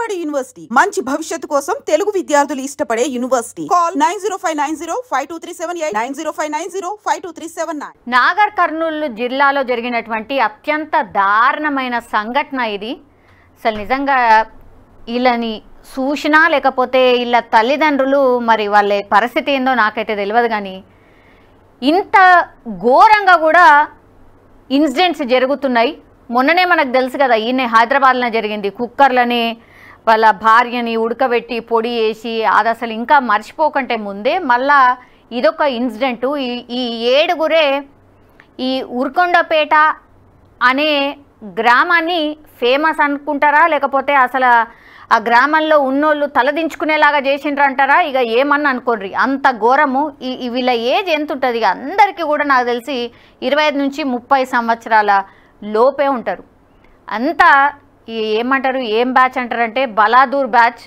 Vijayawada university మంచి భవిష్యత్తు కోసం తెలుగు విద్యార్థులు ఇష్టపడే యూనివర్సిటీ. కాల్ 9059052378 9059052379. నాగర్ కర్నూలు జిల్లాలో జరిగినటువంటి అత్యంత దారుణమైన సంఘటన ఇది. అసలు నిజంగా వీళ్ళని చూసినా లేకపోతే వీళ్ళ తల్లిదండ్రులు మరి వాళ్ళ పరిస్థితి ఏందో నాకైతే తెలియదు. కానీ ఇంత ఘోరంగా కూడా ఇన్సిడెంట్స్ జరుగుతున్నాయి. మొన్ననే మనకు తెలుసు కదా, ఈయన హైదరాబాద్లో జరిగింది. కుక్కర్లని వాళ్ళ భార్యని ఉడకబెట్టి పొడి వేసి అది అసలు ఇంకా మర్చిపోకంటే ముందే మళ్ళా ఇదొక ఇన్సిడెంటు. ఈ 7గురే ఈ ఉర్కొండపేట అనే గ్రామాన్ని ఫేమస్ అనుకుంటారా, లేకపోతే అసలు ఆ గ్రామంలో ఉన్నోళ్ళు తలదించుకునేలాగా చేసిండ్రు అంటారా, ఇక ఏమన్నా అనుకోండి. అంత ఘోరము. వీళ్ళ ఏజ్ ఎంత ఉంటుంది? ఇక అందరికీ కూడా నాకు తెలిసి 25 నుంచి 30 సంవత్సరాల లోపే ఉంటారు. అంతా ఏమంటారు, ఏం బ్యాచ్ అంటారంటే బలాదూర్ బ్యాచ్,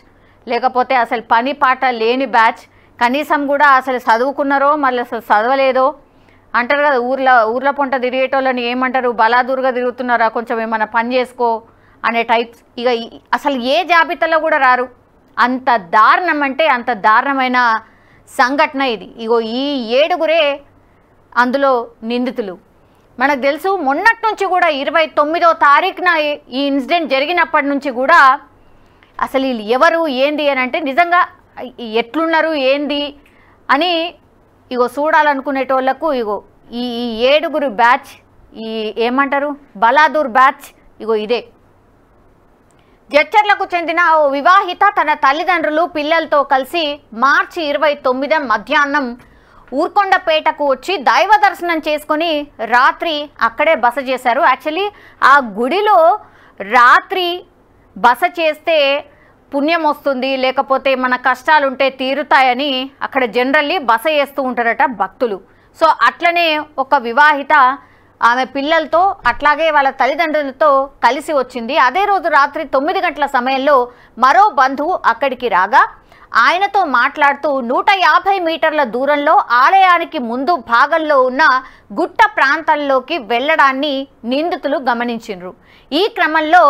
లేకపోతే అసలు పని పాట లేని బ్యాచ్. కనీసం కూడా అసలు చదువుకున్నారో మళ్ళీ అసలు చదవలేదో అంటారు కదా. ఊర్ల పొంట తిరిగేటోళ్ళని ఏమంటారు, బలాదూర్గా తిరుగుతున్నారా, కొంచెం ఏమైనా పని చేసుకో అనే టైప్స్. ఇక అసలు ఏ జాబితాలో కూడా రారు. అంత దారుణం అంటే అంత దారుణమైన సంఘటన ఇది. ఇగో ఈ 7గురే అందులో నిందితులు. మనకు తెలుసు మొన్నటి నుంచి కూడా 29వ తారీఖున ఈ ఇన్సిడెంట్ జరిగినప్పటి నుంచి కూడా అసలు వీళ్ళు ఎవరు ఏంది అని అంటే నిజంగా ఎట్లున్నారు ఏంది అని ఇగో చూడాలనుకునేటోళ్లకు ఇగో ఈ 7గురు బ్యాచ్, ఈ ఏమంటారు బలాదూర్ బ్యాచ్, ఇగో ఇదే. జడ్చర్లకు చెందిన ఓ వివాహిత తన తల్లిదండ్రులు పిల్లలతో కలిసి మార్చి 29 మధ్యాహ్నం ఊర్కొండపేటకు వచ్చి దైవ దర్శనం చేసుకొని రాత్రి అక్కడే బస చేశారు. యాక్చువల్లీ ఆ గుడిలో రాత్రి బస చేస్తే పుణ్యం వస్తుంది, లేకపోతే మన కష్టాలుంటే తీరుతాయని అక్కడ జనరల్లీ బస చేస్తూ ఉంటారట భక్తులు. సో అట్లనే ఒక వివాహిత ఆమె పిల్లలతో అట్లాగే వాళ్ళ తల్లిదండ్రులతో కలిసి వచ్చింది. అదే రోజు రాత్రి 9 గంటల సమయంలో మరో బంధువు అక్కడికి రాగా ఆయనతో మాట్లాడుతూ 150 మీటర్ల దూరంలో ఆలయానికి ముందు భాగంలో ఉన్న గుట్ట ప్రాంతాల్లోకి వెళ్లడాన్ని నిందితులు గమనించిండ్రు. ఈ క్రమంలో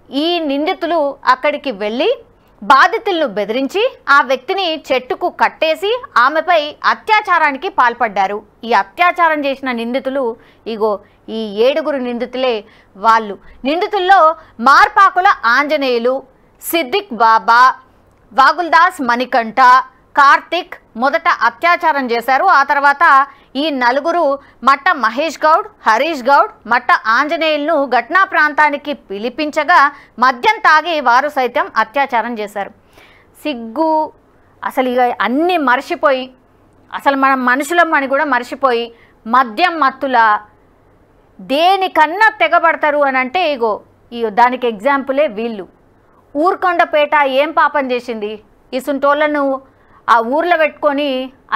ఈ నిందితులు అక్కడికి వెళ్ళి బాధితులను బెదిరించి ఆ వ్యక్తిని చెట్టుకు కట్టేసి ఆమెపై అత్యాచారానికి పాల్పడ్డారు. ఈ అత్యాచారం చేసిన నిందితులు ఇగో ఈ 7గురు నిందితులే వాళ్ళు. నిందితుల్లో మార్పాకుల ఆంజనేయులు, సిద్దిక్ బాబా, వాగుల్దాస్ మణికంఠ, కార్తిక్ మొదట అత్యాచారం చేశారు. ఆ తర్వాత ఈ 4గురు మట్ట మహేష్ గౌడ్, హరీష్ గౌడ్, మట్ట ఆంజనేయులను ఘటనా ప్రాంతానికి పిలిపించగా మద్యం తాగి వారు సైతం అత్యాచారం చేశారు. సిగ్గు అసలు ఇక అన్నీ మర్చిపోయి, అసలు మనం మనుషులం అని కూడా మర్చిపోయి మద్యం మత్తుల దేనికన్నా తెగబడతారు అని అంటే ఇగో దానికి ఎగ్జాంపులే వీళ్ళు. ఊర్కొండపేట ఏం పాపం చేసింది? ఇసుంటోళ్ళను ఆ ఊర్లో పెట్టుకొని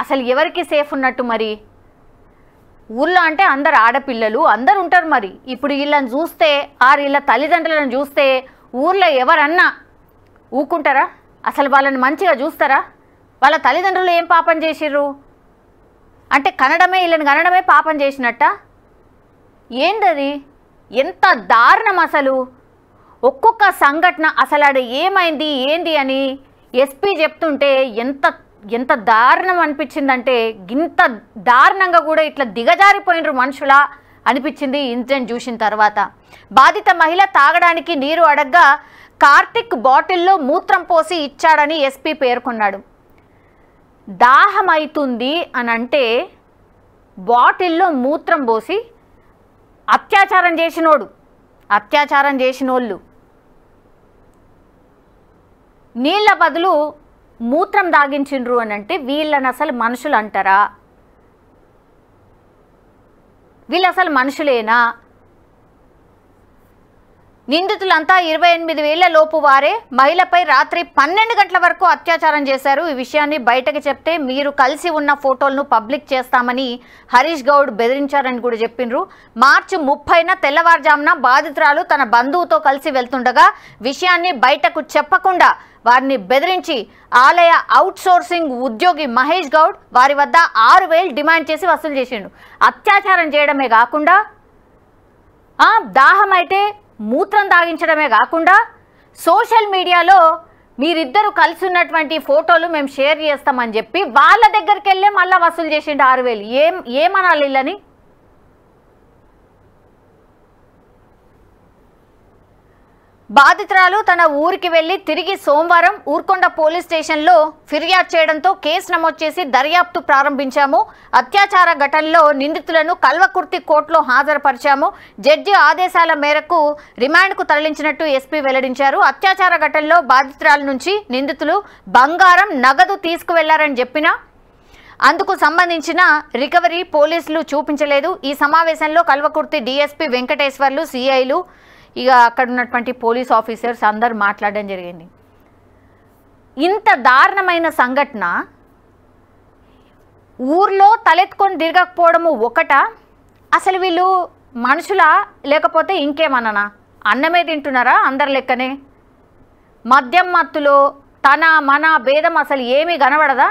అసలు ఎవరికి సేఫ్ ఉన్నట్టు? మరి ఊర్లో అంటే అందరు ఆడపిల్లలు అందరు ఉంటారు. మరి ఇప్పుడు వీళ్ళని చూస్తే వీళ్ళ తల్లిదండ్రులను చూస్తే ఊర్లో ఎవరన్నా ఊకుంటారా? అసలు వాళ్ళని మంచిగా చూస్తారా? వాళ్ళ తల్లిదండ్రులు ఏం పాపం చేసిర్రు అంటే వీళ్ళని కనడమే పాపం చేసినట్ట? ఏందది? ఎంత దారుణం అసలు! ఒక్కొక్క సంఘటన అసలు ఆడ ఏమైంది ఏంది అని ఎస్పీ చెప్తుంటే ఎంత దారుణం అనిపించిందంటే, ఇంత దారుణంగా కూడా ఇట్లా దిగజారిపోయినరు మనుషులా అనిపించింది ఇన్సిడెంట్ చూసిన తర్వాత. బాధిత మహిళ తాగడానికి నీరు అడగ్గా కార్తిక్ బాటిల్లో మూత్రం పోసి ఇచ్చాడని ఎస్పీ పేర్కొన్నాడు. దాహం అవుతుంది అని అంటే బాటిల్లో మూత్రం పోసి అత్యాచారం చేసినోళ్ళు నీళ్ళ బదులు మూత్రం దాగించిండ్రు అని అంటే వీళ్ళని అసలు మనుషులు అంటారా? వీళ్ళు అసలు మనుషులేనా? నిందితులంతా 28 ఏళ్ల లోపు వారే. మహిళపై రాత్రి 12 గంటల వరకు అత్యాచారం చేశారు. ఈ విషయాన్ని బయటకు చెప్తే మీరు కలిసి ఉన్న ఫోటోలను పబ్లిక్ చేస్తామని హరీష్ గౌడ్ బెదిరించారని కూడా చెప్పిండ్రు. మార్చి 30న తెల్లవారుజామున బాధితురాలు తన బంధువుతో కలిసి వెళ్తుండగా విషయాన్ని బయటకు చెప్పకుండా వారిని బెదిరించి ఆలయ అవుట్సోర్సింగ్ ఉద్యోగి మహేష్ గౌడ్ వారి వద్ద 6,000 డిమాండ్ చేసి వసూలు చేసిండు. అత్యాచారం చేయడమే కాకుండా దాహం అయితే మూత్రం తాగించడమే కాకుండా సోషల్ మీడియాలో మీరిద్దరు కలిసి ఉన్నటువంటి ఫోటోలు మేము షేర్ చేస్తామని చెప్పి వాళ్ళ దగ్గరికి వెళ్ళే మళ్ళీ వసూలు చేసిండు 6,000. ఏమనాలి వీళ్ళని? బాధితురాలు తన ఊరికి వెళ్లి తిరిగి సోమవారం ఊర్కొండ పోలీస్ స్టేషన్లో ఫిర్యాదు చేయడంతో కేసు నమోదు చేసి దర్యాప్తు ప్రారంభించాము. అత్యాచార ఘటనలో నిందితులను కల్వకుర్తి కోర్టులో హాజరుపరిచాము. జడ్జి ఆదేశాల మేరకు రిమాండ్కు తరలించినట్టు ఎస్పీ వెల్లడించారు. అత్యాచార ఘటనలో బాధితురాల నుంచి నిందితులు బంగారం, నగదు తీసుకువెళ్లారని చెప్పినా అందుకు సంబంధించిన రికవరీ పోలీసులు చూపించలేదు. ఈ సమావేశంలో కల్వకుర్తి డీఎస్పీ వెంకటేశ్వర్లు, సిఐలు, ఇక అక్కడ ఉన్నటువంటి పోలీస్ ఆఫీసర్స్ అందరూ మాట్లాడడం జరిగింది. ఇంత దారుణమైన సంఘటన ఊర్లో తలెత్తుకొని తిరగకపోవడము ఒకట? అసలు వీళ్ళు మనుషులా లేకపోతే ఇంకేమన్నా అన్నమే తింటున్నారా అందరి లెక్కనే? మద్యం మత్తులో తన మన భేదం అసలు ఏమీ కనబడదా?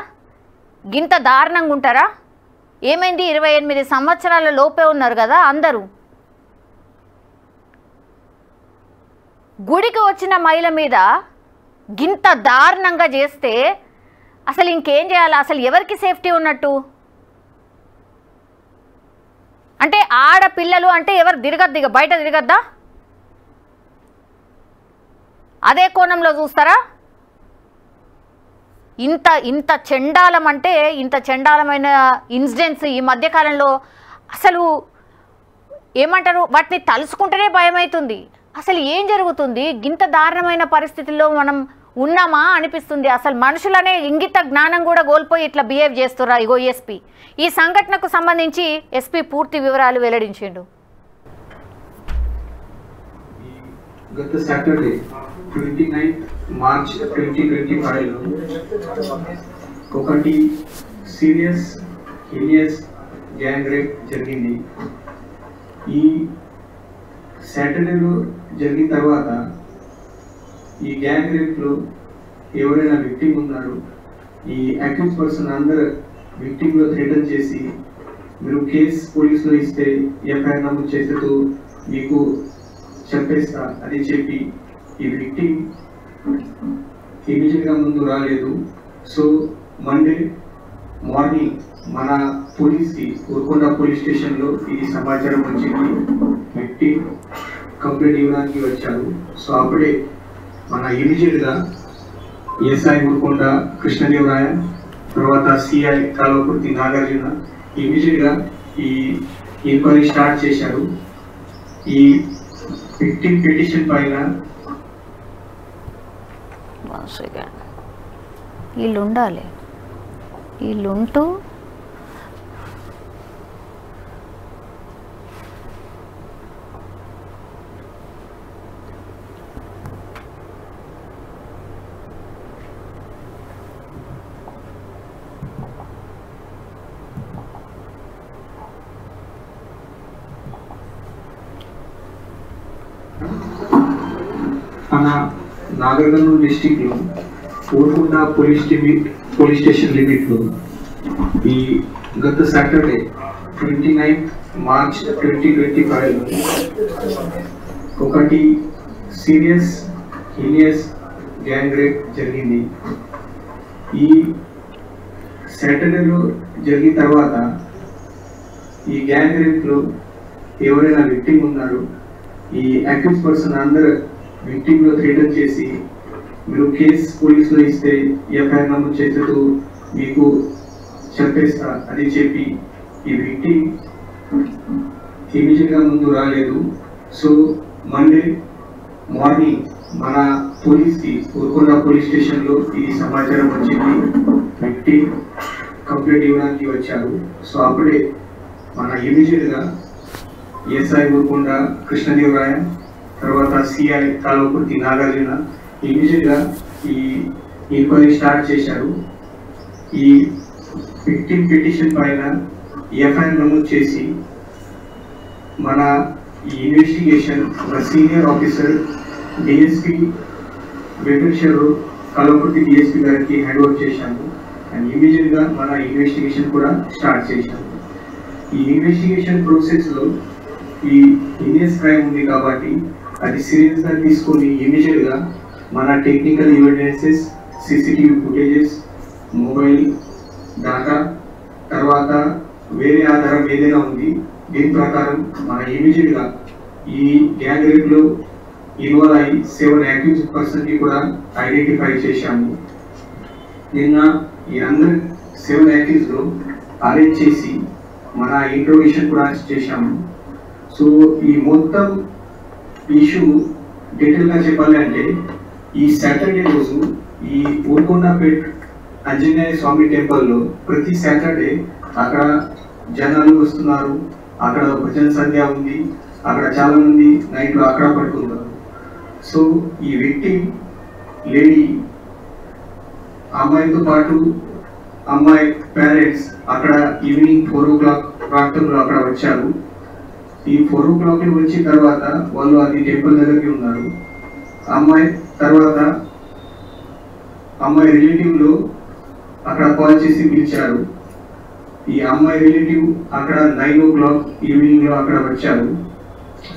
గింత దారుణంగా ఉంటారా? ఏమైంది? 28 సంవత్సరాల లోపే ఉన్నారు కదా అందరూ. గుడికి వచ్చిన మహిళ మీద గింత దారుణంగా చేస్తే అసలు ఇంకేం చేయాలి? అసలు ఎవరికి సేఫ్టీ ఉన్నట్టు? అంటే ఆడపిల్లలు అంటే ఎవరు తిరగద్దు, ఇక బయట తిరగద్దా? అదే కోణంలో చూస్తారా? ఇంత చెండాలం అంటే ఇంత చెండాలమైన ఇన్సిడెంట్స్ ఈ మధ్యకాలంలో అసలు ఏమంటారు, వాటిని తలుసుకుంటేనే భయమవుతుంది. అసలు ఏం జరుగుతుంది? గింత దారుణమైన పరిస్థితుల్లో మనం ఉన్నామా అనిపిస్తుంది. అసలు మనుషులనే ఇంగిత జ్ఞానం కూడా కోల్పోయి ఇట్లా బిహేవ్ చేస్తున్నారు. ఇగో ఎస్పీ ఈ సంఘటనకు సంబంధించి ఎస్పీ పూర్తి వివరాలు వెల్లడించిండు. గత సాటర్డే 29 మార్చ్ 2025 ఒకటి సీరియస్ హీనియస్ గ్యాంగ్ రేప్ జరిగింది. ఈ సాటర్డేలో జరిగిన తర్వాత ఈ గ్యాంగ్ రేప్లో ఎవరైనా విక్టిమ్ ఉన్నారు, ఈ అక్యూజ్ పర్సన్ అందరు విక్టిమ్లో థ్రెటన్ చేసి మీరు కేసు పోలీసులో ఇస్తే ఎఫ్ఐఆర్ నమోదు చేసేతో మీకు చెప్పేస్తా అని చెప్పి ఈ విక్టిమ్ ఇమీడియట్గా ముందు రాలేదు. సో మండే మార్నింగ్ మన పోలీస్కి ఊర్కొండ పోలీస్ స్టేషన్లో ఈ సమాచారం వచ్చింది. విక్టిమ్ కంప్లైంట్ ఇవ్వడానికి వచ్చారు. సో అప్పుడే మన ఇమీడియట్గా ఎస్ఐ ఊర్కొండ కృష్ణదేవరాయ, తర్వాత సిఐ కల్వకుర్తి నాగార్జున ఇమీడియట్గా ఈ ఎంక్వైరీ స్టార్ట్ చేశారు. ఈ విక్టిమ్ పిటిషన్ పైన వీళ్ళు ఉండాలి, వీళ్ళుంటూ మన నాగర్ కర్నూలు డిస్టిక్లో ఊర్కొండ పోలీస్ స్టేషన్ లిమిట్లో ఈ గత సాటర్డే 29 మార్చ్ 2025 ఒకటి సీరియస్ హీనియస్ గ్యాంగ్ రేప్ జరిగింది. ఈ సాటర్డేలో జరిగిన తర్వాత ఈ గ్యాంగ్ రేప్లో ఎవరైనా విక్టిమ్ ఉన్నారు, ఈ అక్యూజ్ పర్సన్ అందరు విక్టిమ్లో థ్రెటన్ చేసి మీరు కేసు పోలీసులో ఇస్తే ఎఫ్ఐఆర్ నమోదు చేసేతో మీకు చెప్పేస్తా అని చెప్పి ఈ విక్టిమ్ ఇమీడియట్గా ముందు రాలేదు. సో మండే మార్నింగ్ మన పోలీస్కి ఊర్కొండ పోలీస్ స్టేషన్లో ఈ సమాచారం వచ్చింది. విక్టిమ్ కంప్లైంట్ ఇవ్వడానికి వచ్చారు. సో అప్పుడే మన ఇమీడియట్గా ఎస్ఐ ఊర్కొండ కృష్ణదేవరాయ, తర్వాత సిఐ కల్వకుర్తి నాగార్జున ఇమీడియట్గా ఈ ఎంక్వైరీ స్టార్ట్ చేశారు. ఈ విక్టిమ్ పిటిషన్ పైన ఎఫ్ఐఆర్ నమోదు చేసి మన ఈ ఇన్వెస్టిగేషన్ ఒక senior officer DSP Venkateswararao Kalwakurthy DSP గారికి హ్యాండ్ ఓవర్ చేశాము. అండ్ ఇమీడియట్గా మన ఇన్వెస్టిగేషన్ కూడా స్టార్ట్ చేశాము. ఈ ఇన్వెస్టిగేషన్ ప్రాసెస్లో ఈ హీనియస్ క్రైమ్ ఉంది కాబట్టి అది సీరియస్గా తీసుకొని ఇమీడియట్గా మన technical evidences, CCTV footages, mobile data, తర్వాత వేరే ఆధారం ఏదైనా ఉంది, దీని ప్రకారం మన ఇమీడియట్గా ఈ గ్యాంగ్ రేప్లో ఇన్వాల్వ్ అయ్యి 7 అక్యూజ్డ్ పర్సన్కి కూడా ఐడెంటిఫై చేశాము. నిన్న ఈ అందరు 7 అక్యూజ్లో అరెస్ట్ చేసి మన ఇంట్రోగేషన్ కూడా చేశాము. సో ఈ మొత్తం ఇష్యూ డీటెయిల్గా చెప్పాలి అంటే ఈ సాటర్డే రోజు ఈ ఊరుకొండపేట్ ఆంజనేయ స్వామి టెంపుల్లో ప్రతి సాటర్డే అక్కడ జనాలు వస్తున్నారు. అక్కడ భజన సంధ్య ఉంది. అక్కడ చాలా మంది నైట్లో అక్కడ పడుతున్నారు. సో ఈ విక్టిమ్ లేడీ అమ్మాయితో పాటు అమ్మాయి పేరెంట్స్ అక్కడ ఈవినింగ్ 4 o'clock ప్రాంతంలో అక్కడ వచ్చారు. ఈ 4 o'clock వచ్చిన తర్వాత వాళ్ళు అది టెంపుల్ దగ్గరికి ఉన్నారు. అమ్మాయి తర్వాత అమ్మాయి రిలేటివ్లో అక్కడ కాల్ చేసి పిలిచారు. ఈ అమ్మాయి రిలేటివ్ అక్కడ 9 o'clock ఈవినింగ్లో అక్కడ వచ్చారు.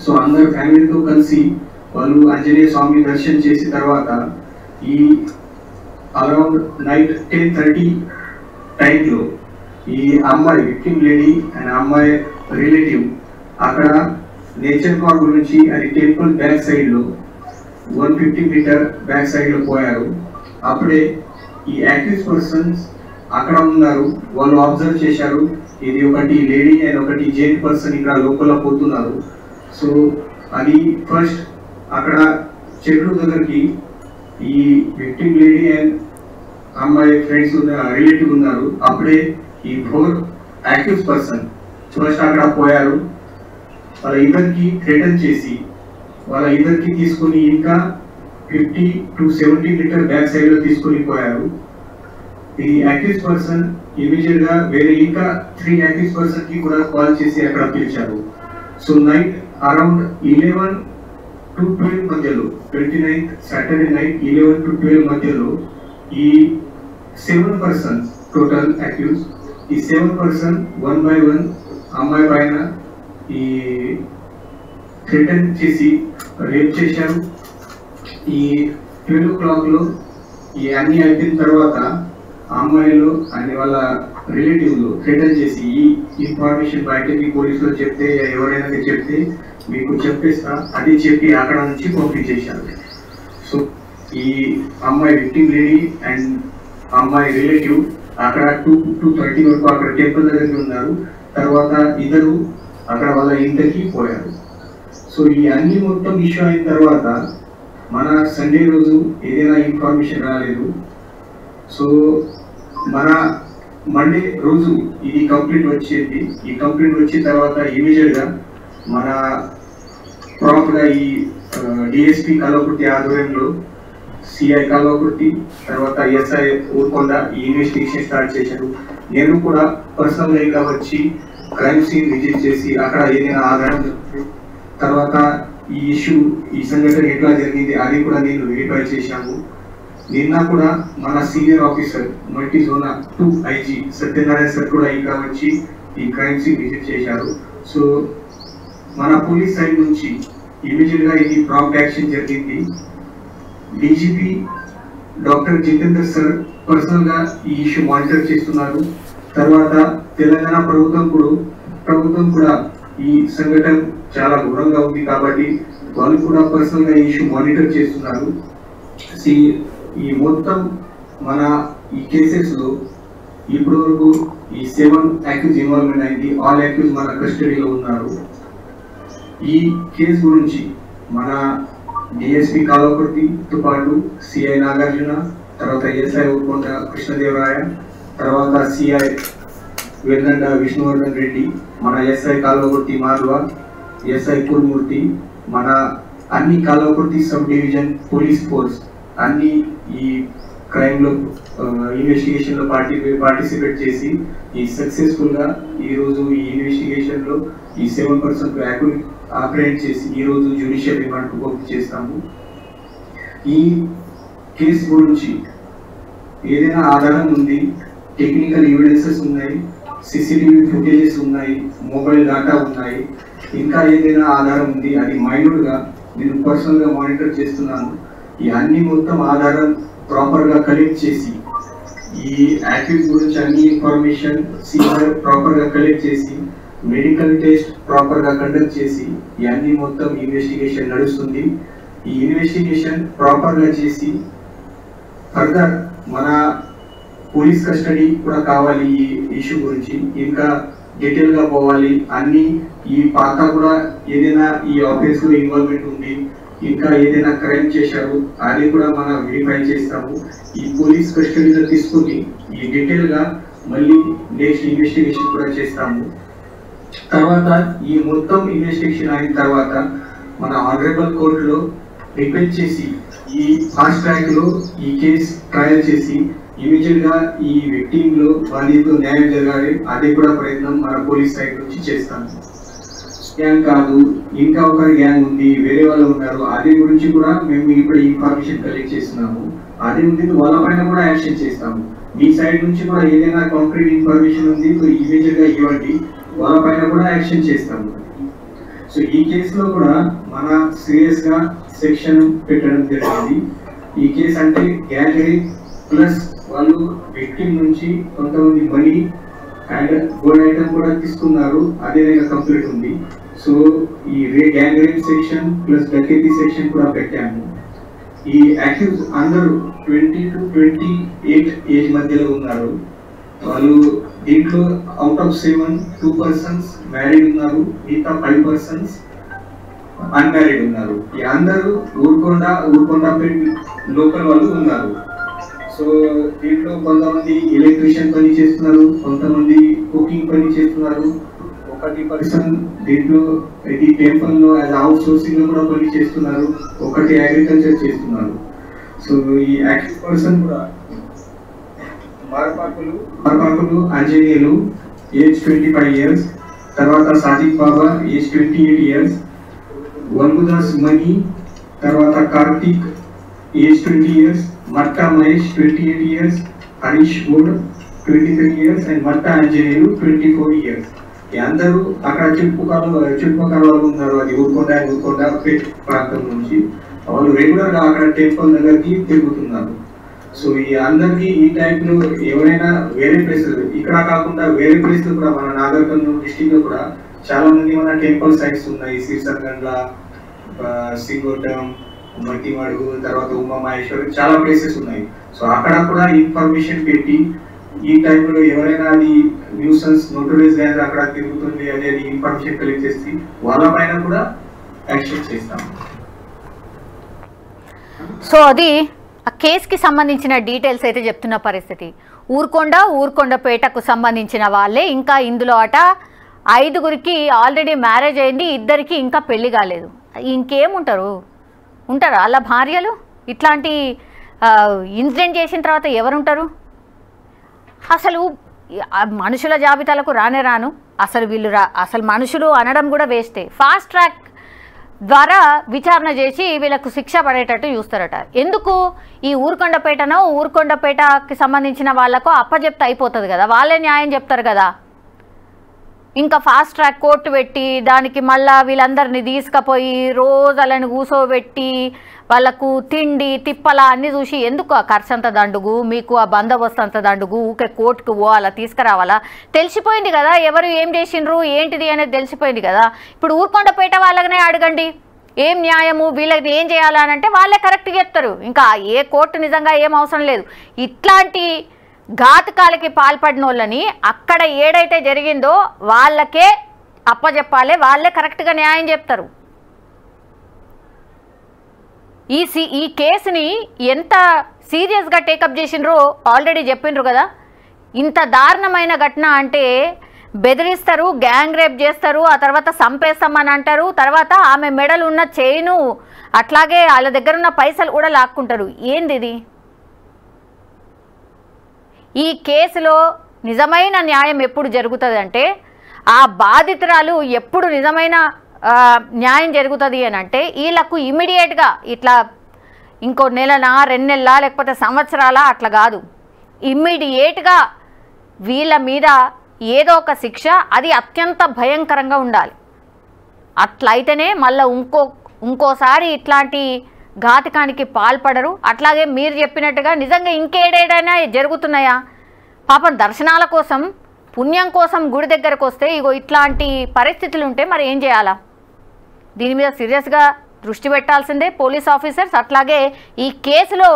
సో అందరు ఫ్యామిలీతో కలిసి వాళ్ళు ఆంజనేయ స్వామి దర్శనం చేసిన తర్వాత ఈ అరౌండ్ నైట్ 10:30 టైంలో ఈ అమ్మాయి విక్టిమ్ లేడీ అండ్ అమ్మాయి రిలేటివ్ అక్కడ నేచర్ పార్క్ గురించి అది టెంపుల్ బ్యాక్ సైడ్లో 150 మీటర్ బ్యాక్ సైడ్లో పోయారు. అప్పుడే ఈ యాక్టివ్ పర్సన్స్ అక్కడ ఉన్నారు. వాళ్ళు అబ్జర్వ్ చేశారు ఇది ఒకటి లేడీ అండ్ ఒకటి జెంట్ పర్సన్ ఇక్కడ లోపల పోతున్నారు. సో అది ఫస్ట్ అక్కడ చెట్లు దగ్గరికి ఈ విక్టిమ్ లేడీ అండ్ అమ్మాయి ఫ్రెండ్స్ రిలేటివ్ ఉన్నారు. అప్పుడే ఈ 4 యాక్టివ్ పర్సన్ ఫస్ట్ అక్కడ పోయారు. వాళ్ళ ఇద్దరికి థ్రెటన్ చేసి వాళ్ళ ఇద్దరికి తీసుకొని ఇంకా 50 to 70 మీటర్ బ్యాక్ సైడ్ లో తీసుకొని పోయారు. ఈ యాక్టివ్ పర్సన్ ఇమీడియట్ గా వేరే ఇంకా 3 యాక్టివ్ పర్సన్ కి కూడా కాల్ చేసి అక్కడ పిలిచారు. సో నైట్ అరౌండ్ 11 to 12 మధ్యలో 29th సాటర్డే నైట్ 11 to 12 మధ్యలో ఈ 7 పర్సన్స్ టోటల్ అక్యూజ్. ఈ 7 పర్సన్ 1 by 1 అమ్మాయి పైన ఈ థ్రెటన్ చేసి రేప్ చేశారు. ఈ 12 o'clock ఈ అన్ని అయిపోయిన తర్వాత అమ్మాయిలు అని వాళ్ళ రిలేటివ్లు థ్రెటన్ చేసి ఈ ఇన్ఫర్మేషన్ బయటకి పోలీసులు చెప్తే ఎవరైనా చెప్తే మీకు చెప్పేస్తా అది చెప్పి అక్కడ నుంచి పంపించేశారు. సో ఈ అమ్మాయి విక్టిమ్ లేడీ అండ్ అమ్మాయి రిలేటివ్ అక్కడ 2:30 వరకు అక్కడ టెంపుల్ దగ్గరికి ఉన్నారు. తర్వాత ఇద్దరు అక్కడ వాళ్ళ ఇంటికి పోయారు. సో ఈ అన్ని మొత్తం ఇష్యూ అయిన తర్వాత మన సండే రోజు ఏదైనా ఇన్ఫర్మేషన్ రాలేదు. సో మన మండే రోజు ఇది కంప్లీట్ వచ్చేది. ఈ కంప్లీట్ వచ్చిన తర్వాత ఇమీడియట్గా మన ప్రాపర్గా ఈ డిఎస్పీ కల్వకుర్తి ఆధ్వర్యంలో సిఐ కల్వకుర్తి తర్వాత ఎస్ఐ ఊరుకొండ ఈ ఇన్వెస్టిగేషన్ స్టార్ట్ చేశారు. నేను కూడా పర్సనల్గా వచ్చి క్రైమ్ సీన్ విజిట్ చేసి అక్కడ ఏదైనా ఆధారం తర్వాత ఈ ఇష్యూ ఈ సంఘటన ఎట్లా జరిగింది అది కూడా నేను వెరిఫై చేశాము. నిన్న కూడా మన senior officer multi zone 2 IG Satyanarayana sir కూడా ఇంకా వచ్చి ఈ క్రైమ్ సీన్ విజిట్ చేశారు. సో మన పోలీస్ సైడ్ నుంచి ఇమీడియట్గా ఇది ప్రాంప్ట్ యాక్షన్ జరిగింది. డీజీపీ డాక్టర్ జితేందర్ సార్ పర్సనల్గా ఈ ఇష్యూ మానిటర్ చేస్తున్నారు. తర్వాత తెలంగాణ ప్రభుత్వం కూడా ఈ సంఘటన చాలా ఘోరంగా ఉంది కాబట్టి వాళ్ళు కూడా పర్సనల్గా ఈ ఇష్యూ మానిటర్ చేస్తున్నారు. ఈ మొత్తం మన ఈ కేసెస్లో ఇప్పటి వరకు ఈ 7 అక్యూజ్ ఇన్వాల్వ్మెంట్ అయింది. ఆల్ అక్యూజ్ మన కస్టడీలో ఉన్నారు. ఈ కేసు గురించి మన డిఎస్పీ కల్వకుర్తితో పాటు సిఐ నాగార్జున, తర్వాత ఎస్ఐ ఊరుకొండ కృష్ణదేవరాయ, తర్వాత సిఐ వెల్లండ విష్ణువర్ధన్ రెడ్డి, మన ఎస్ఐ కల్వకుర్తి మాధవ, ఎస్ఐ కురుమూర్తి, మన అన్ని Kalwakurthy sub division police force అన్ని ఈ క్రైమ్లో ఇన్వెస్టిగేషన్లో పార్టిసిపేట్ చేసి ఈ సక్సెస్ఫుల్గా ఈరోజు ఈ ఇన్వెస్టిగేషన్లో ఈ 7 పర్సన్ ఆపరేట్ చేసి ఈరోజు జ్యుడిషియల్ రిమాండ్కు పంపు చేస్తాము. ఈ కేసు గురించి ఏదైనా ఆధారం ఉంది, టెక్నికల్ ఎవిడెన్సెస్ ఉన్నాయి, సిసిటీవీ ఫుటేజెస్ ఉన్నాయి, మొబైల్ డేటా ఉన్నాయి, ఇంకా ఏదైనా ఆధారం ఉంది అది మైన్యూట్గా నేను పర్సనల్గా మానిటర్ చేస్తున్నాను. ఈ అన్ని మొత్తం ఆధారం ప్రాపర్గా కలెక్ట్ చేసి ఈ యాక్టివిటీస్ గురించి అన్ని ఇన్ఫర్మేషన్ సీఆర్ ప్రాపర్గా కలెక్ట్ చేసి మెడికల్ టెస్ట్ ప్రాపర్గా కండక్ట్ చేసి ఇవన్నీ మొత్తం ఇన్వెస్టిగేషన్ నడుస్తుంది. ఈ ఇన్వెస్టిగేషన్ ప్రాపర్గా చేసి ఫర్దర్ మన పోలీస్ కస్టడీ కూడా కావాలి. ఈ ఇష్యూ గురించి ఇంకా డీటెయిల్గా పోవాలి. అన్ని ఈ పాత కూడా ఏదైనా ఈ ఆఫీస్లో ఇన్వాల్వ్మెంట్ ఉంది, ఇంకా ఏదైనా క్రైమ్ చేశారు అది కూడా మనం వెరిఫై చేస్తాము. ఈ పోలీస్ కస్టడీలో తీసుకుని ఈ డీటెయిల్గా మళ్ళీ నెక్స్ట్ ఇన్వెస్టిగేషన్ కూడా చేస్తాము. తర్వాత ఈ మొత్తం ఇన్వెస్టిగేషన్ అయిన తర్వాత మన ఆనరబుల్ కోర్టులో రిక్వెస్ట్ చేసి ఈ ఫాస్ట్ ట్రాక్ లో ఈ కేసు ట్రయల్ చేసి ఇమీడియట్ గా ఈ విక్టిమ్ లో బాధితులు న్యాయం జరగాలి. అది కూడా ప్రయత్నం మన పోలీస్ సైడ్ నుంచి చేస్తాము. గ్యాంగ్ కాదు, ఇంకా ఒక గ్యాంగ్ ఉంది, వేరే వాళ్ళు ఉన్నారు, అది గురించి కూడా మేము ఇప్పుడు ఇన్ఫర్మేషన్ కలెక్ట్ చేస్తున్నాము. అది ఉంది, వాళ్ళ పైన కూడా యాక్షన్ చేస్తాము. మీ సైడ్ నుంచి కూడా ఏదైనా కాంక్రీట్ ఇన్ఫర్మేషన్ ఉంది ఇమీడియట్ గా ఇవ్వండి, వాళ్ళ పైన కూడా యాక్షన్ చేస్తాము. సో ఈ కేసులో కూడా మన సీరియస్ గా సెక్షన్ పెట్టడం జరిగింది. ఈ కేసు అంటే గ్యాంగ్ రేప్ ప్లస్ వాళ్ళు విక్టిమ్ నుంచి కొంతమంది మనీ అండ్ గోల్డ్ ఐటమ్ కూడా తీసుకున్నారు, అదే కంప్లీట్ ఉంది. సో ఈ gang rape section plus dacoity section కూడా పెట్టాము. ఈ యాక్యూజ్ అందరూ 20 to 28 ఏజ్ మధ్యలో ఉన్నారు. వాళ్ళు దీంట్లో అవుట్ ఆఫ్ 7 2 persons మ్యారీడ్ ఉన్నారు, మిగతా 5 persons అన్మ్యారీడ్ ఉన్నారు. ఈ అందరూ ఊరుకొండపేట లోకల్ వాళ్ళు ఉన్నారు. సో దీంట్లో కొంతమంది ఎలక్ట్రీషియన్ పని చేస్తున్నారు, కొంతమంది కుకింగ్ పని చేస్తున్నారు, 1 person దీంట్లో ఇది టెంపుల్ లో అవుట్ సోర్సింగ్ లో కూడా పని చేస్తున్నారు, 1 అగ్రికల్చర్ చేస్తున్నారు. సో ఈ యాక్టివ్ పర్సన్ కూడా మార్పాకులు ఆంజనేయులు ఏజ్ 25 years, తర్వాత సాదిక్ బాబా ఏజ్ 28 years, వల్గుదాస్ మణి, తర్వాత Karthik age 20 years, Matta Mahesh 28 years, Harish Goud 23 years and Matta Anjaneyulu 24 years. ఈ అందరూ అక్కడ చుట్టుపక్కల వాళ్ళు ఉన్నారు. అది ఊరుకొండ ప్రాంతం నుంచి వాళ్ళు రెగ్యులర్ గా అక్కడ టెంపుల్ దగ్గరికి తిరుగుతున్నారు. సో ఈ అందరికి ఈ టైప్ లో ఎవరైనా వేరే ప్లేసులు ఇక్కడ కాకుండా వేరే ప్లేసులు కూడా మన నాగర్ కర్నూలు డిస్ట్రిక్ట్ లో కూడా చాలా మంది మన టెంపుల్ సైట్స్ ఉన్నాయి. సిర్సర్గండ్ల, సింగోటం, మట్టిమడుగు, తర్వాత ఉమా మహేశ్వరి, చాలా ప్లేసెస్ ఉన్నాయి. సో అక్కడ కూడా ఇన్ఫర్మేషన్ పెట్టి ఈ టైప్ లో ఎవరైనా అది న్యూసెన్స్ నోటరైజ్ అయ్యారు అక్కడ తిరుగుతుంది అనేది ఇన్ఫర్మేషన్ కలెక్ట్ చేసి వాళ్ళ పైన కూడా యాక్షన్ చేస్తాం. సో అది ఆ కేసుకి సంబంధించిన డీటెయిల్స్ అయితే చెప్తున్న పరిస్థితి. ఊరుకొండపేటకు సంబంధించిన వాళ్ళే ఇంకా ఇందులో 5గురికి ఆల్రెడీ మ్యారేజ్ అయింది, 2కి ఇంకా పెళ్లి కాలేదు. ఇంకేముంటారు? ఉంటారా అలా భార్యలు? ఇట్లాంటి ఇన్సిడెంట్ చేసిన తర్వాత ఎవరుంటారు? అసలు మనుషుల జాబితాలకు రాను. అసలు వీళ్ళు అసలు మనుషులు అనడం కూడా వేస్టే. ఫాస్ట్ ట్రాక్ ద్వారా విచారణ చేసి వీళ్ళకు శిక్ష పడేటట్టు చూస్తారట. ఎందుకు? ఈ ఊరుకొండపేటకి సంబంధించిన వాళ్ళకు అప్పచెప్తే అయిపోతుంది కదా, వాళ్ళే న్యాయం చెప్తారు కదా. ఇంకా ఫాస్ట్ ట్రాక్ కోర్టు పెట్టి దానికి మళ్ళీ వీళ్ళందరినీ తీసుకుపోయి రోజులను కూసోబెట్టి వాళ్ళకు తిండి తిప్పల అన్నీ చూసి ఎందుకు ఆ ఖర్చు అంత దండుగు, మీకు ఆ బందోబస్తు అంత దండుగు, ఊకే కోర్టుకు పోవాలా, తీసుకురావాలా? తెలిసిపోయింది కదా ఎవరు ఏం చేసిండ్రు ఏంటిది అనేది తెలిసిపోయింది కదా. ఇప్పుడు ఊరుకొండపేట వాళ్ళనే అడగండి ఏం న్యాయము, వీళ్ళకి ఏం చేయాలనంటే వాళ్ళే కరెక్ట్గా చెప్తారు. ఇంకా ఏ కోర్టు నిజంగా ఏం అవసరం లేదు. ఇట్లాంటి ఘాతుకాలకి పాల్పడిన వాళ్ళని అక్కడ ఏడైతే జరిగిందో వాళ్ళకే అప్పచెప్పాలి, వాళ్ళే కరెక్ట్గా న్యాయం చెప్తారు. ఈ కేసుని ఎంత సీరియస్గా టేకప్ చేసిండ్రో ఆల్రెడీ చెప్పిండ్రు కదా. ఇంత దారుణమైన ఘటన అంటే బెదిరిస్తారు, గ్యాంగ్ రేప్ చేస్తారు, ఆ తర్వాత చంపేస్తామని అంటారు, తర్వాత ఆమె మెడలు ఉన్న చైను అట్లాగే వాళ్ళ దగ్గర ఉన్న పైసలు కూడా లాక్కుంటారు. ఏంది ఇది? ఈ కేసులో నిజమైన న్యాయం ఎప్పుడు జరుగుతుంది అంటే ఆ బాధితురాలు ఎప్పుడు నిజమైన న్యాయం జరుగుతుంది అని అంటే వీళ్ళకు ఇమీడియట్గా ఇట్లా ఇంకో నెలనా 2 నెలలా లేకపోతే సంవత్సరాల అట్లా కాదు, ఇమ్మీడియట్గా వీళ్ళ మీద ఏదో ఒక శిక్ష, అది అత్యంత భయంకరంగా ఉండాలి. అట్లయితేనే మళ్ళీ ఇంకోసారి ఇట్లాంటి ఘాతకానికి పాల్పడరు. అట్లాగే మీరు చెప్పినట్టుగా నిజంగా ఇంకేడైనా జరుగుతున్నాయా? పాపం దర్శనాల కోసం పుణ్యం కోసం గుడి దగ్గరకు వస్తే ఇగో ఇట్లాంటి పరిస్థితులు ఉంటే మరి ఏం చేయాలా? దీని మీద సీరియస్గా దృష్టి పెట్టాల్సిందే పోలీస్ ఆఫీసర్స్. అట్లాగే ఈ కేసులో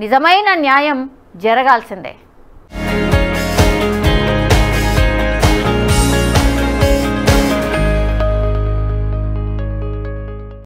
నిజమైన న్యాయం జరగాల్సిందే.